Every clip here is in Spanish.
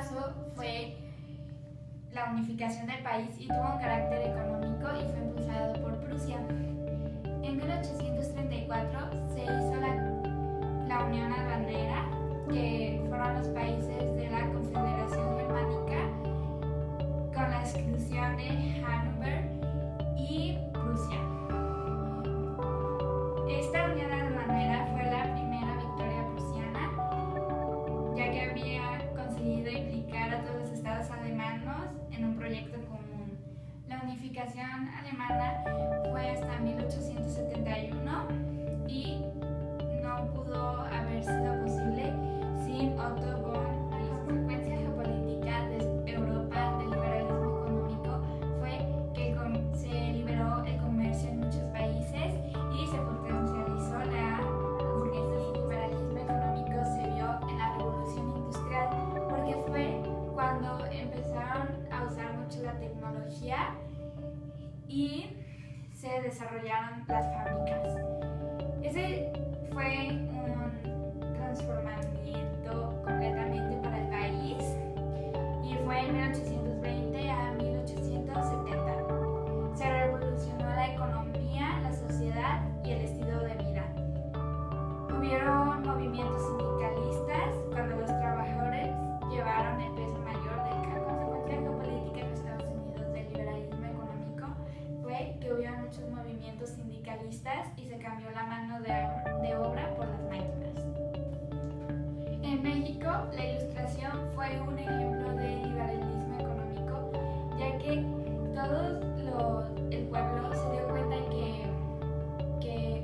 paso fue la unificación del país y tuvo un carácter económico y fue impulsado por Prusia. En 1834 se hizo la Unión Aduanera, que fueron los países de la Confederación Germánica, con la exclusión de Hannover y Prusia. Esta Unión Aduanera fue la primera victoria prusiana, ya que había conseguido implicar a todos los estados alemanes en un proyecto común. La unificación alemana fue hasta 1871 y no pudo haber sido posible sin Otto von Bismarck. La consecuencia geopolítica de Europa del liberalismo económico fue que se liberó el comercio en muchos países y se potencializó la burguesía. El liberalismo económico se vio en la revolución industrial porque fue cuando empezaron a usar mucho la tecnología y se desarrollaron las fábricas. Ese fue un transformamiento completamente para el país y fue en 1820 a 1870. Se revolucionó la economía, la sociedad y el estilo de vida. Hubieron movimientos sindicalistas cuando los trabajadores llevaron el peso mayor del cambio. La consecuencia geopolítica en los Estados Unidos del liberalismo económico fue que hubo muchos movimientos sindicalistas y se cambió la mano de obra por las máquinas. En México, la Ilustración fue un ejemplo de liberalismo económico, ya que el pueblo se dio cuenta que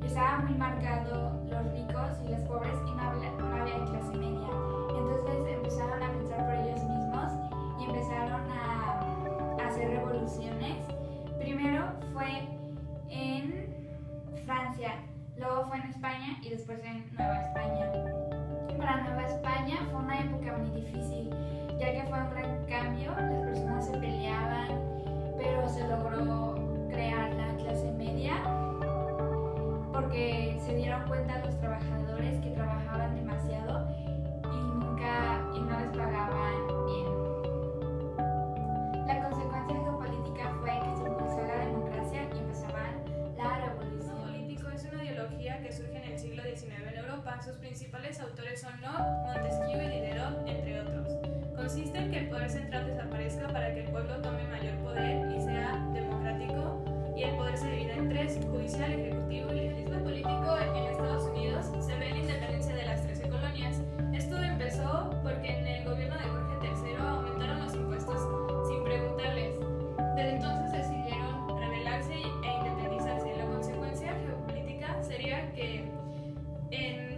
estaba muy marcado los ricos y los pobres y no había clase media. Entonces empezaron a pensar por ellos mismos y empezaron a hacer revoluciones. Primero fue en Francia, luego fue en España y después en Nueva España. Para Nueva España fue una época muy difícil, ya que fue un gran cambio, las personas se peleaban, pero se logró crear la clase media porque se dieron cuenta los trabajadores que trabajaban demasiado y no les pagaban bien. La consecuencia geopolítica fue que se impulsó la democracia y empezaba la revolución. El político es una ideología que surge en el siglo XIX en Europa. Sus principales autores son Locke, Montesquieu y Diderot, entre otros. Consiste en que el poder central desaparezca para que el pueblo tome mayor poder y sea democrático, y el poder se divida en tres: judicial, ejecutivo y legislativo. El político en Estados Unidos se ve la independencia de las 13 colonias. Esto empezó porque en el gobierno de Jorge III aumentaron los impuestos sin preguntarles. Desde entonces decidieron rebelarse e independizarse. La consecuencia geopolítica sería que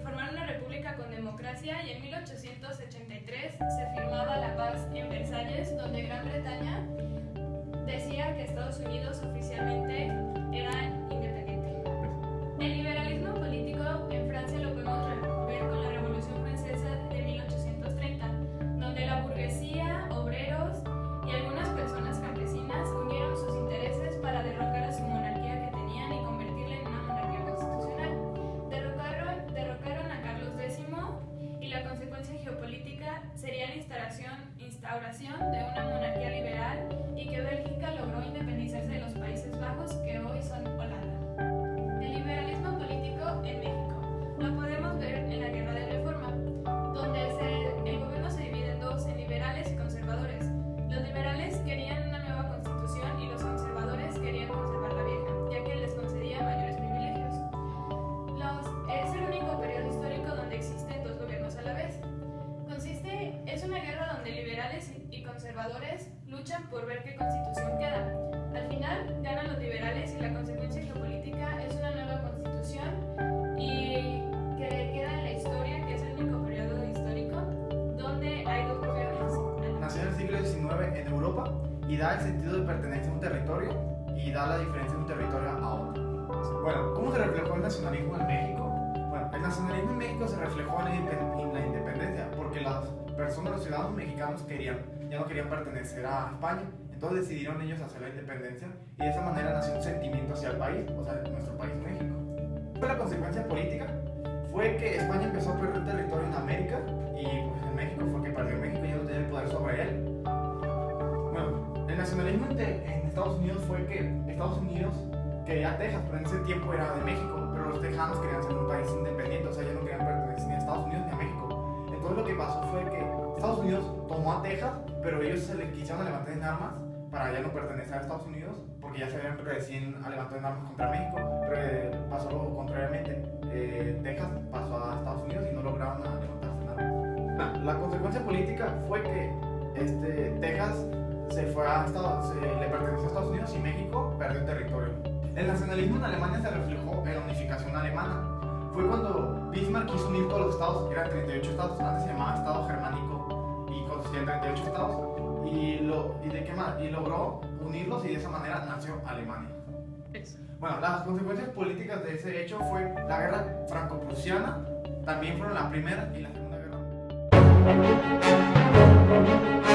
formar una república con democracia, y en 1883 se firmaba la paz en Versalles, donde Gran Bretaña decía que Estados Unidos oficialmente era independiente. El liberalismo político en Francia lo podemos ver con la Revolución Francesa de 1830, donde la burguesía, obreros y algunas personas campesinas unieron sus intereses para derrocar a su monarquía que tenían y convertirla en una monarquía constitucional. Derrocaron a Carlos X, y la consecuencia geopolítica sería la instauración de una monarquía liberal, y que Bélgica logró independizarse de los Países Bajos, que hoy son Holanda. El liberalismo político en México lo podemos ver en la Guerra de Reforma, donde el gobierno se divide en dos, en liberales y conservadores. Los liberales querían una nueva constitución y los conservadores querían conservar la vieja, ya que les concedía mayores privilegios. Es el único periodo histórico donde existen dos gobiernos a la vez. Es una guerra donde liberales y conservadores luchan por ver qué constitución queda. Al final ganan los liberales, y la consecuencia geopolítica es una nueva constitución y que queda en la historia, que es el único periodo histórico donde hay dos gobiernos. Nació en el siglo XIX en Europa y da el sentido de pertenencia a un territorio y da la diferencia de un territorio a otro. Bueno, ¿cómo se reflejó el nacionalismo en México? Bueno, el nacionalismo en México se reflejó en la independencia, porque las personas, los ciudadanos mexicanos ya no querían pertenecer a España. Entonces decidieron ellos hacer la independencia, y de esa manera nació un sentimiento hacia el país, o sea, nuestro país México. La consecuencia política fue que España empezó a perder territorio en América, y pues en México fue que perdió. México ya no tenía el nacionalismo en Estados Unidos fue que Estados Unidos quería Texas, pero en ese tiempo era de México, pero los tejanos querían ser un país independiente, o sea, ya no querían pertenecer ni a Estados Unidos ni a México. Entonces lo que pasó fue que Estados Unidos tomó a Texas, pero ellos se le quisieron levantar en armas para ya no pertenecer a Estados Unidos, porque ya se habían recién levantado en armas contra México, pero pasó lo contrariamente. Texas pasó a Estados Unidos y no lograron levantarse en armas. La consecuencia política fue que Texas se le perteneció a Estados Unidos y México perdió territorio. El nacionalismo en Alemania se reflejó en la unificación alemana. Fue cuando Bismarck quiso unir todos los estados, eran 38 estados, antes se llamaba Estado Germánico y consistía en 38 estados, y logró unirlos y de esa manera nació Alemania. Bueno, las consecuencias políticas de ese hecho fue la guerra franco-prusiana, también fueron la Primera y la Segunda Guerra Mundial.